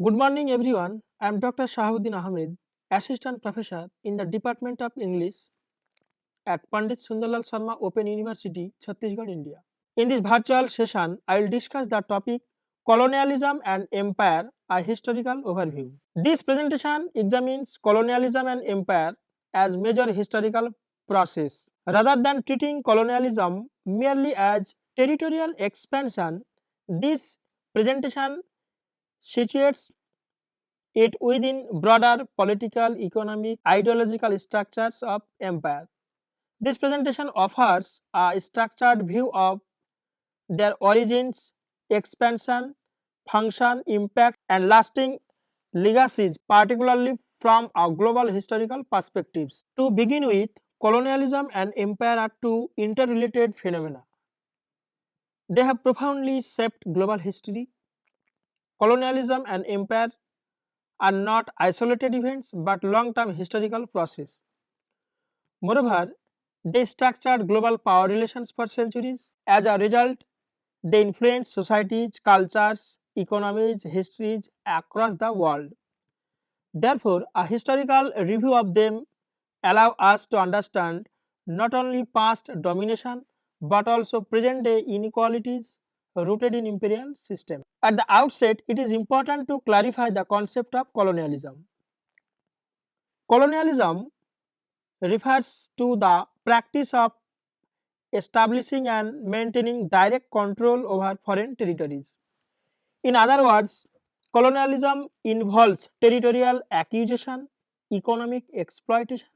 Good morning, everyone. I am Dr. Sahabuddin Ahamed, Assistant Professor in the Department of English at Pandit Sundarlal Sharma Open University, Chhattisgarh, India. In this virtual session, I will discuss the topic Colonialism and Empire, a historical overview. This presentation examines colonialism and empire as major historical process. Rather than treating colonialism merely as territorial expansion, this presentation situates it within broader political, economic, ideological structures of empire. This presentation offers a structured view of their origins, expansion, function, impact, and lasting legacies, particularly from a global historical perspectives. To begin with, colonialism and empire are two interrelated phenomena. They have profoundly shaped global history. Colonialism and empire are not isolated events but long-term historical process. Moreover, they structured global power relations for centuries. As a result, they influence societies, cultures, economies, histories across the world. Therefore, a historical review of them allow us to understand not only past domination but also present-day inequalities rooted in imperial system. At the outset, it is important to clarify the concept of colonialism. Colonialism refers to the practice of establishing and maintaining direct control over foreign territories. In other words, colonialism involves territorial acquisition, economic exploitation,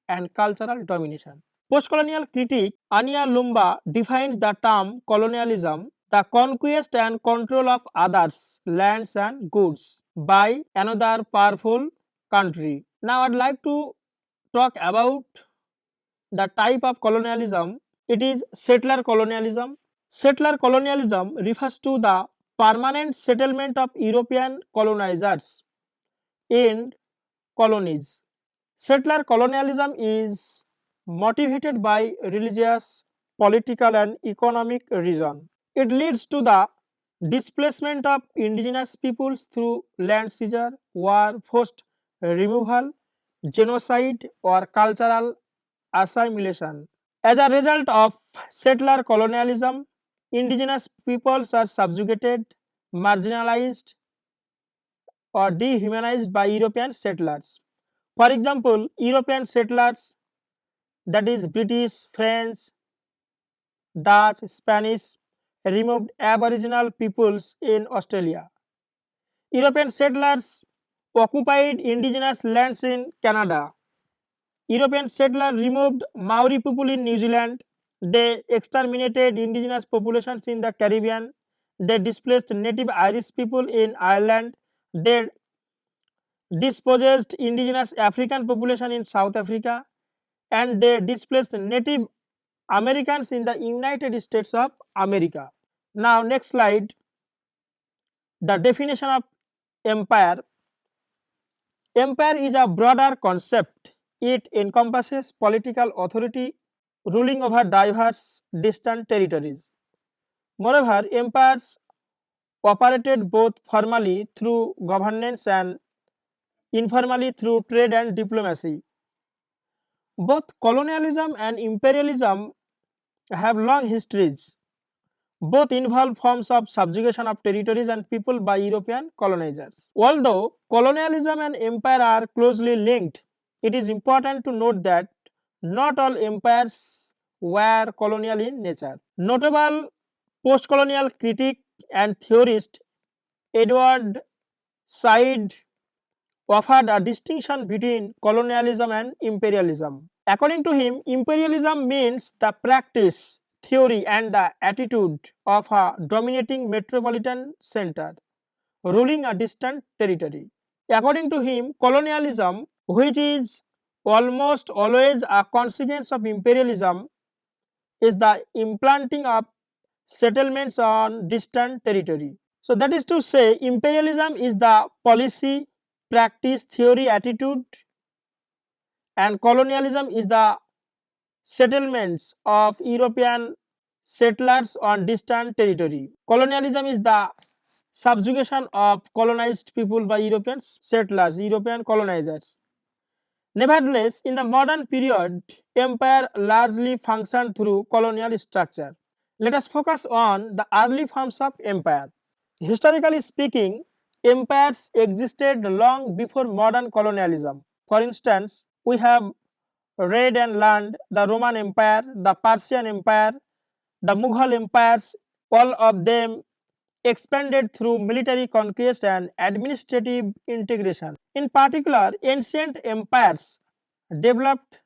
and cultural domination. Postcolonial critic Anya Lumba defines the term colonialism the conquest and control of others' lands and goods by another powerful country. Now, I'd like to talk about the type of colonialism. It is settler colonialism. Settler colonialism refers to the permanent settlement of European colonizers in colonies. Settler colonialism is motivated by religious, political, and economic reason. It leads to the displacement of indigenous peoples through land seizure, war, forced removal, genocide, or cultural assimilation. As a result of settler colonialism, indigenous peoples are subjugated, marginalized, or dehumanized by European settlers. For example, European settlers, that is British, French, Dutch, Spanish, removed Aboriginal peoples in Australia. European settlers occupied indigenous lands in Canada. European settlers removed Maori people in New Zealand. They exterminated indigenous populations in the Caribbean. They displaced native Irish people in Ireland. They dispossessed indigenous African population in South Africa, and they displaced Native Americans in the United States of America. Now, next slide, the definition of empire. Empire is a broader concept. It encompasses political authority ruling over diverse distant territories. Moreover, empires operated both formally through governance and informally through trade and diplomacy. Both colonialism and imperialism have long histories. Both involve forms of subjugation of territories and people by European colonizers. Although colonialism and empire are closely linked, it is important to note that not all empires were colonial in nature. Notable post-colonial critic and theorist Edward Said offered a distinction between colonialism and imperialism. According to him, imperialism means the practice, theory, and the attitude of a dominating metropolitan center ruling a distant territory. According to him, colonialism, which is almost always a consequence of imperialism, is the implanting of settlements on distant territory. So, that is to say, imperialism is the policy, practice, theory, attitude, and colonialism is the settlements of European settlers on distant territory. Colonialism is the subjugation of colonized people by European settlers, European colonizers. Nevertheless, in the modern period, empire largely functioned through colonial structure. Let us focus on the early forms of empire. Historically speaking, empires existed long before modern colonialism. For instance, we have read and learned the Roman Empire, the Persian Empire, the Mughal empires, all of them expanded through military conquest and administrative integration. In particular, ancient empires developed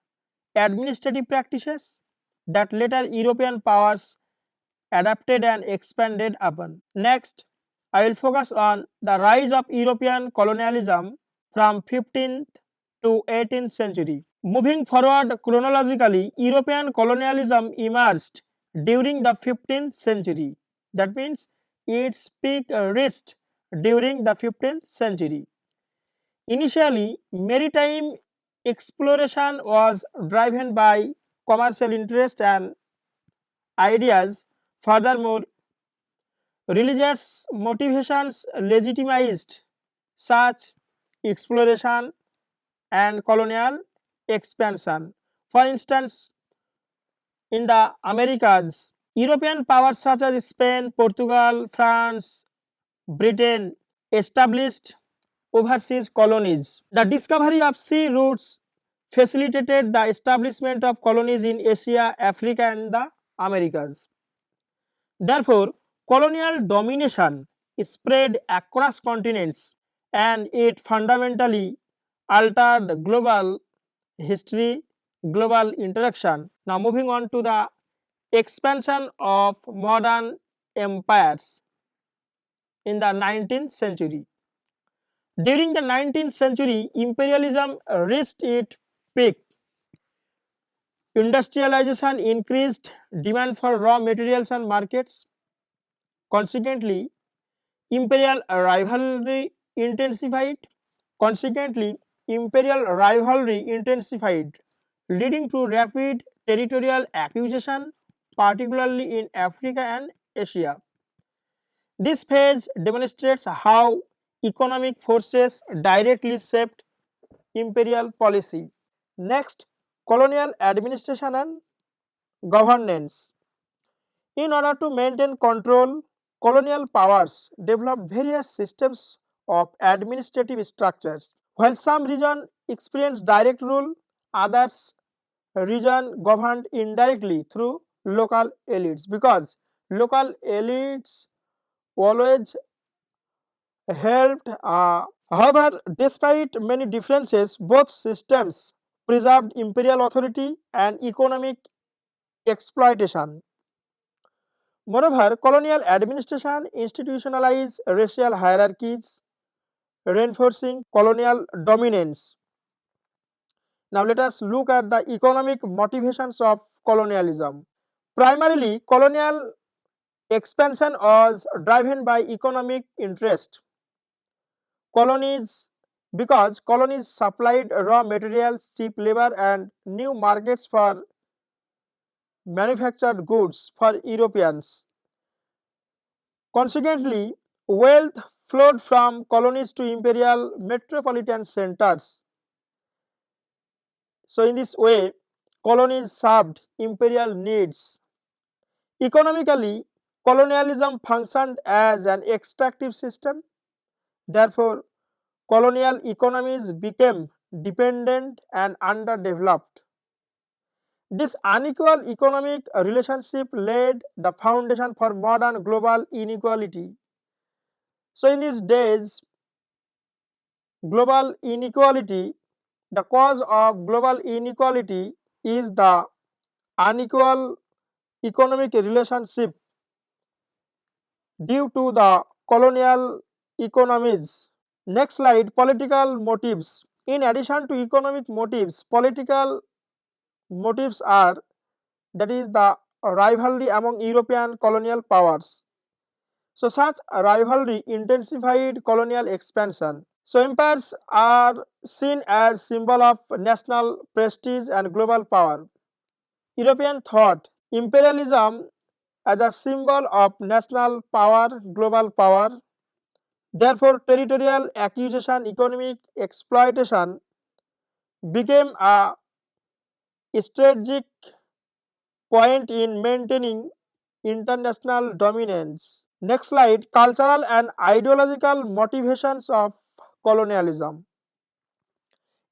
administrative practices that later European powers adapted and expanded upon. Next, I will focus on the rise of European colonialism from 15th to 18th century. Moving forward chronologically, European colonialism emerged during the 15th century. That means its peak reached during the 15th century. Initially, maritime exploration was driven by commercial interest and ideas. Furthermore, religious motivations legitimized such exploration and colonial expansion. For instance, in the Americas, European powers such as Spain, Portugal, France, Britain established overseas colonies. The discovery of sea routes facilitated the establishment of colonies in Asia, Africa, and the Americas. Therefore, colonial domination spread across continents and it fundamentally altered global history, global interaction. Now, moving on to the expansion of modern empires in the 19th century. During the 19th century, imperialism reached its peak. Industrialization increased demand for raw materials and markets. Consequently, imperial rivalry intensified. Leading to rapid territorial acquisition, particularly in Africa and Asia. This phase demonstrates how economic forces directly shaped imperial policy. Next, colonial administration and governance. In order to maintain control, colonial powers developed various systems of administrative structures. While some regions experienced direct rule, others region governed indirectly through local elites because local elites always helped. However, despite many differences, both systems preserved imperial authority and economic exploitation. Moreover, colonial administration institutionalized racial hierarchies, reinforcing colonial dominance. Now, let us look at the economic motivations of colonialism. Primarily, colonial expansion was driven by economic interest. Because colonies supplied raw materials, cheap labor, and new markets for manufactured goods for Europeans. Consequently, wealth flowed from colonies to imperial metropolitan centers. So, in this way, colonies served imperial needs. Economically, colonialism functioned as an extractive system. Therefore, colonial economies became dependent and underdeveloped. This unequal economic relationship laid the foundation for modern global inequality. So, in these days, global inequality, the cause of global inequality is the unequal economic relationship due to the colonial economies. Next slide, political motives. In addition to economic motives, political motives are, that is, the rivalry among European colonial powers. So, such rivalry intensified colonial expansion. So, empires are seen as symbol of national prestige and global power. European thought imperialism as a symbol of national power, global power. Therefore, territorial acquisition, economic exploitation became a strategic point in maintaining international dominance. Next slide, cultural and ideological motivations of colonialism.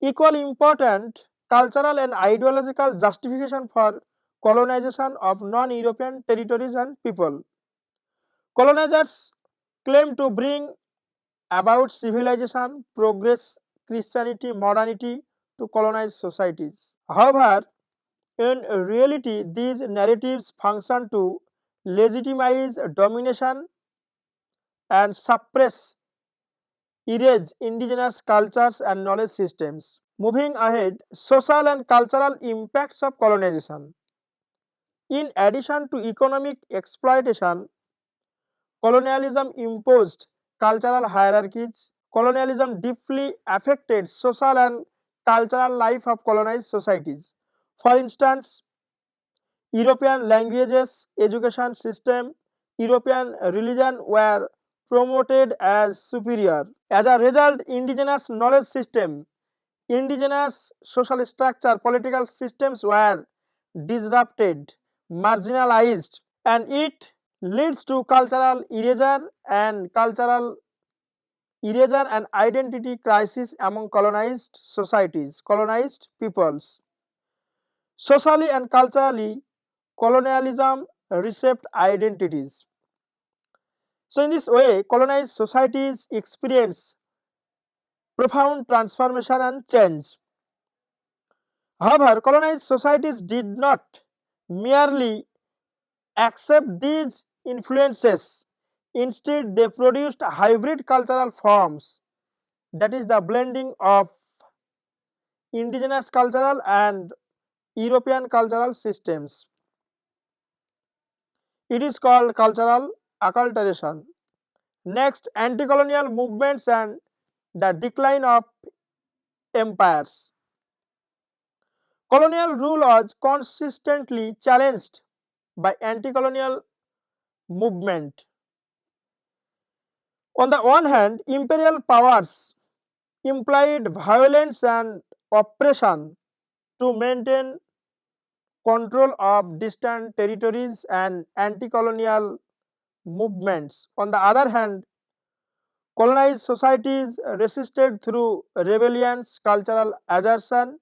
Equally important, cultural and ideological justification for colonization of non-European territories and people. Colonizers claim to bring about civilization, progress, Christianity, modernity to colonized societies. However, in reality, these narratives function to legitimize domination and suppress, erase indigenous cultures and knowledge systems. Moving ahead, social and cultural impacts of colonization. In addition to economic exploitation, colonialism imposed cultural hierarchies. Colonialism deeply affected social and cultural life of colonized societies. For instance, European languages, education system, European religion were promoted as superior. As a result, indigenous knowledge system, indigenous social structure, political systems were disrupted, marginalized, and it leads to cultural erasure and identity crisis among colonized societies, colonized peoples. Socially and culturally, colonialism reshaped identities. So, in this way, colonized societies experience profound transformation and change. However, colonized societies did not merely accept these influences. Instead, they produced hybrid cultural forms, that is, the blending of indigenous cultural and European cultural systems. It is called cultural acculturation. Next, anti colonial movements and the decline of empires. Colonial rule was consistently challenged by anti colonial movement. On the one hand, imperial powers implied violence and oppression to maintain control of distant territories and anti colonial movements. On the other hand, colonized societies resisted through rebellions, cultural assertion,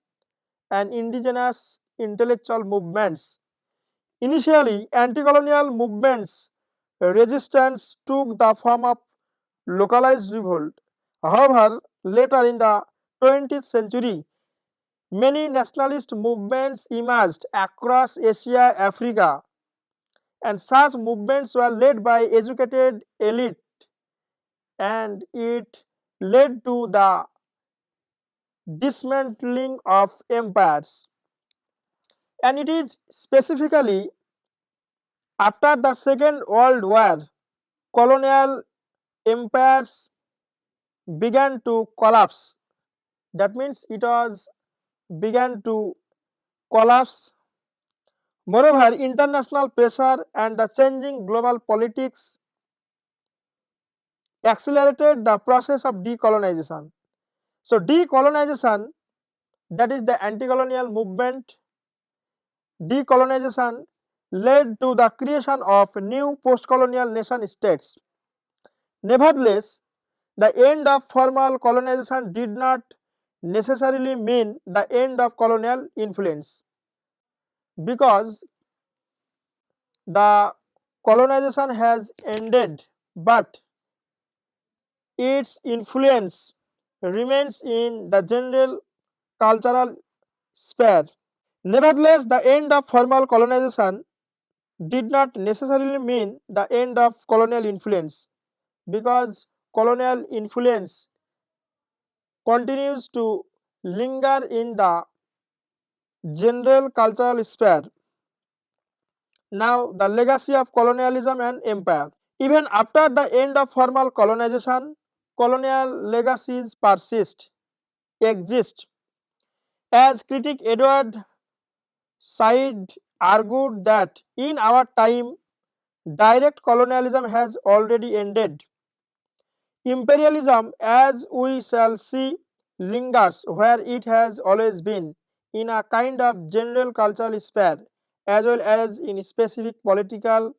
and indigenous intellectual movements. Initially, anti colonial movements resistance took the form of localized revolt. However, later in the 20th century, many nationalist movements emerged across Asia, Africa, and such movements were led by educated elite, and it led to the dismantling of empires. And it is specifically after the Second World War, colonial empires began to collapse. That means it was began to collapse. Moreover, international pressure and the changing global politics accelerated the process of decolonization. So, decolonization, that is the anti-colonial movement, decolonization led to the creation of new post-colonial nation states. Nevertheless, the end of formal colonization did not necessarily mean the end of colonial influence, because the colonization has ended, but its influence remains in the general cultural sphere. Nevertheless, the end of formal colonization did not necessarily mean the end of colonial influence, because colonial influence continues to linger in the general cultural sphere. Now, the legacy of colonialism and empire. Even after the end of formal colonization, colonial legacies persist, exist. As critic Edward Said argued that in our time, direct colonialism has already ended. Imperialism, as we shall see, lingers where it has always been, in a kind of general cultural sphere, as well as in specific political,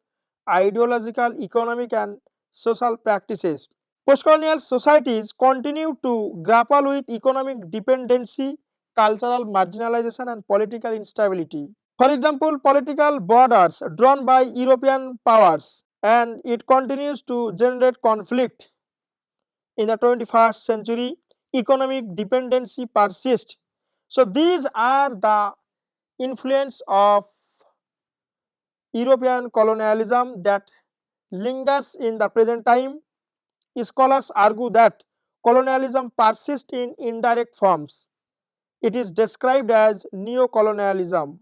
ideological, economic, and social practices. Postcolonial societies continue to grapple with economic dependency, cultural marginalization, and political instability. For example, political borders drawn by European powers, and it continues to generate conflict in the 21st century. Economic dependency persists. So these are the influence of European colonialism that lingers in the present time. Scholars argue that colonialism persists in indirect forms. It is described as neo-colonialism.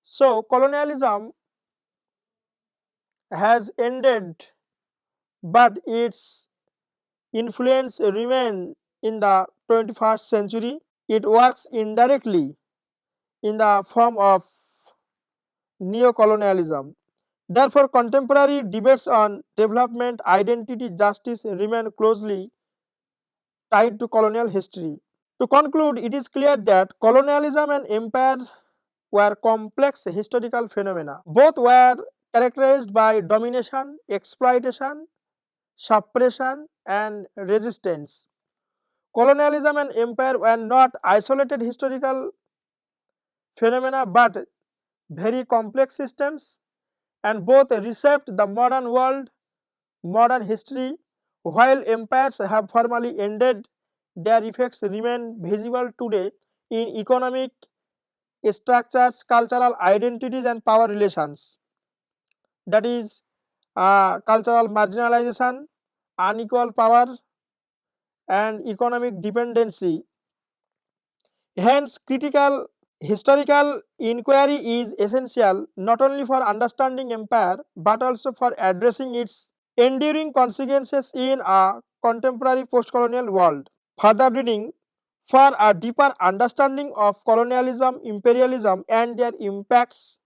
So colonialism has ended, but its influence remains in the 21st century. It works indirectly in the form of neo-colonialism. Therefore, contemporary debates on development, identity, justice remain closely tied to colonial history. To conclude, it is clear that colonialism and empire were complex historical phenomena. Both were characterized by domination, exploitation, suppression, and resistance. Colonialism and empire were not isolated historical phenomena but very complex systems, and both reshaped the modern world, modern history. While empires have formally ended, their effects remain visible today in economic structures, cultural identities, and power relations. That is, cultural marginalization, unequal power, and economic dependency. Hence, critical historical inquiry is essential not only for understanding empire but also for addressing its enduring consequences in a contemporary post-colonial world. Further reading for a deeper understanding of colonialism, imperialism, and their impacts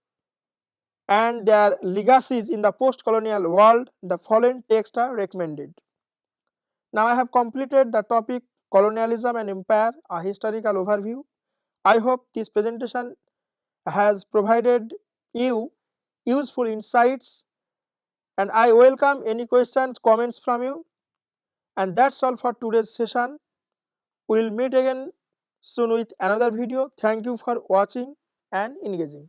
and their legacies in the post-colonial world, the following texts are recommended. Now I have completed the topic colonialism and empire, a historical overview. I hope this presentation has provided you useful insights, and I welcome any questions, comments from you. And that's all for today's session. We will meet again soon with another video. Thank you for watching and engaging.